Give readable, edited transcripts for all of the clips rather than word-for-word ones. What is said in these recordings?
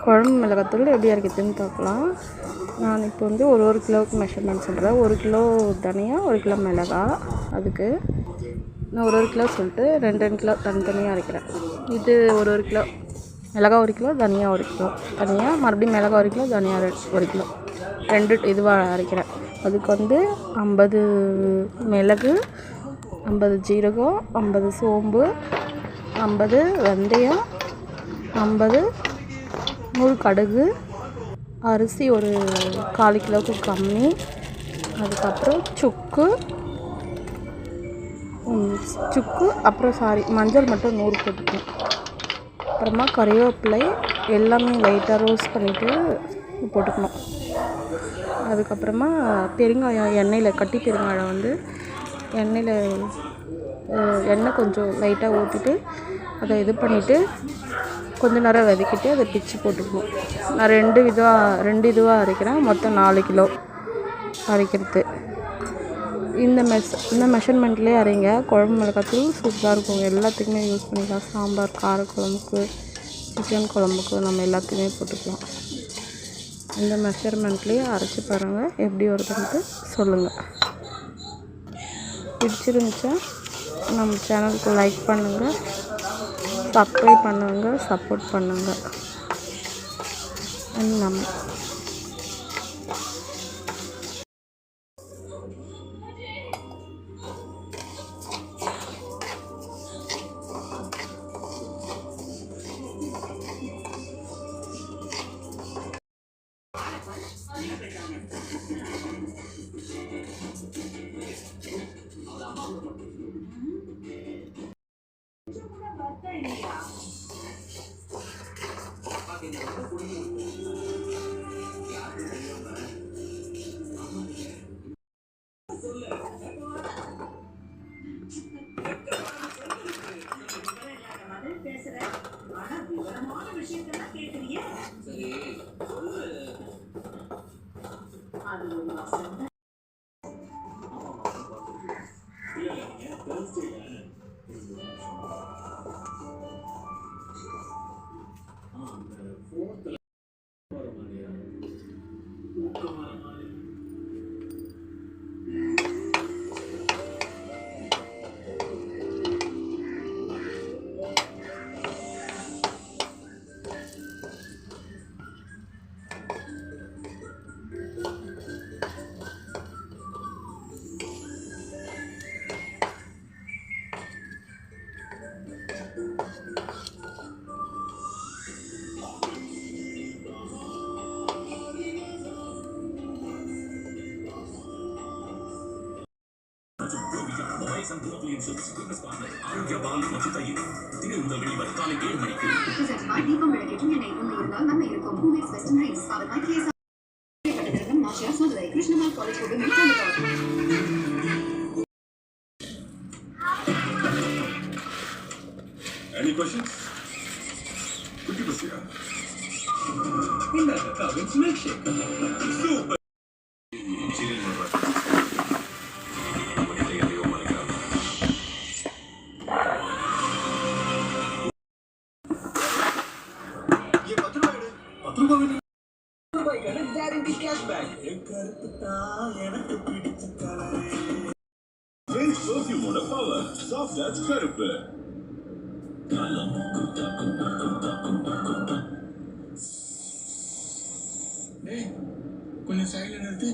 குழம்பு மிளகாத்தூள் எப்படி அரைக்கிறதுன்னு பார்க்கலாம். நான் இப்போ வந்து ஒரு கிலோவுக்கு மெஷர்மெண்ட் சொல்கிறேன். 1 கிலோ தனியா, 1 கிலோ மிளகா. அதுக்கு நான் ஒரு கிலோ சொல்லிட்டு 2 கிலோ தனியாக அரைக்கிறேன். இது ஒரு கிலோ மிளகா, 1 கிலோ தனியா, 1 கிலோ தனியாக, மறுபடியும் மிளகா 1 கிலோ, தனியா 1 கிலோ, 2 இதுவாக அரைக்கிறேன். அதுக்கு வந்து 50 மிளகு, 50 ஜீரகம், 50 சோம்பு, 50 வெந்தயம், 50 முழு கடுகு, அரிசி ஒரு 1/4 கிலோவுக்கு கம்மி, அதுக்கப்புறம் சுக்கு, அப்புறம் மஞ்சள் மட்டும் 100 போட்டுக்கணும். அப்புறமா கறிவேப்பிலை எல்லாமே லைட்டாக ரோஸ்ட் பண்ணிவிட்டு போட்டுக்கணும். அதுக்கப்புறமா பெருங்காயம் எண்ணெயில் கட்டி பெருங்காயம் வந்து எண்ணெய் கொஞ்சம் லைட்டாக ஊற்றிட்டு அதை இது பண்ணிவிட்டு கொஞ்ச நேரம் வதக்கிட்டு அதை பிச்சு போட்டுக்கணும். நான் 2 இதுவாக அரைக்கிறேன். மொத்தம் 4 கிலோ அரைக்கிறது. இந்த மெஷர்மெண்ட்லேயே அரைங்க. குழம்பு மிளகாத்தூள் சூப்பராக இருக்கும். எல்லாத்துக்குமே யூஸ் பண்ணிக்கலாம். சாம்பார், காரக்குழம்புக்கு, சிக்கன் குழம்புக்கு நம்ம எல்லாத்தையுமே போட்டுக்கலாம். இந்த மெஷர்மெண்ட்லேயே அரைச்சி பாருங்கள், எப்படி வருதுன்ட்டு சொல்லுங்கள். பிடிச்சிருந்துச்சா நம்ம சேனலுக்கு லைக் பண்ணுங்கள், சப்ஸ்கிரைப் பண்ணுங்கள், சப்போர்ட் பண்ணுங்கள். நம்ம Any questions? Cookie Basia. In that Calvin's milkshake. Super. Soft touch கருப்பு. கொஞ்சம் சைலண்ட் நிறுத்து.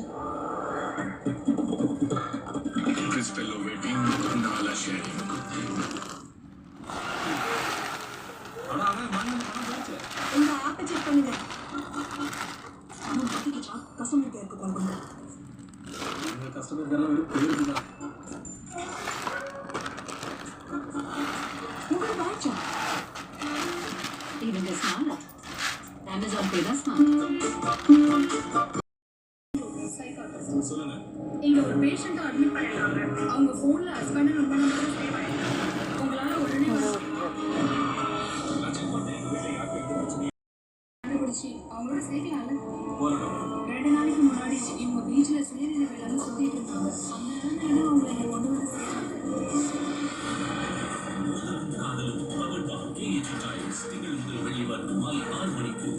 This fellow waiting நாலா ஷேரிங். இந்த ஆப்பை செக் பண்ணுங்க. நம்ம பத்திக்கிட்டா கஸ்டமர் கேருக்கு கால் பண்ணுங்க. இந்த கஸ்டமர் கேர்லாம் வெறும் பேருதான். Even this smart. Amazon Pay தான் smart. சொல்லுங்க. இங்க ஒரு பேஷண்ட் அட்மிட் பண்ணிருக்காங்க. அவங்க போன்ல ஹஸ்பண்ட் நம்பர் சேவ் ஆயிருக்கு. உங்களால உடனே கண்டுபிடிச்சி அவங்களோட சேர்க்கலாம்ல? 2 நாளைக்கு முன்னாடி இவங்க பீச்ல சுயநிலை வேளாண் சுத்திட்டு இருந்தாங்க. அந்த நேரம் அவங்களை இங்க கொண்டு வந்து சேர்த்தாங்க. வெளிவரும் மாலை 6 மணிக்கு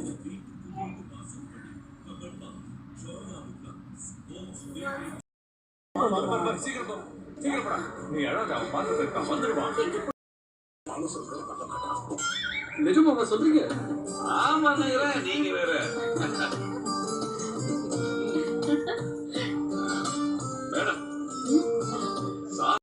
நிஜமாவா சொல்றீங்க? ஆமா நீங்க வேற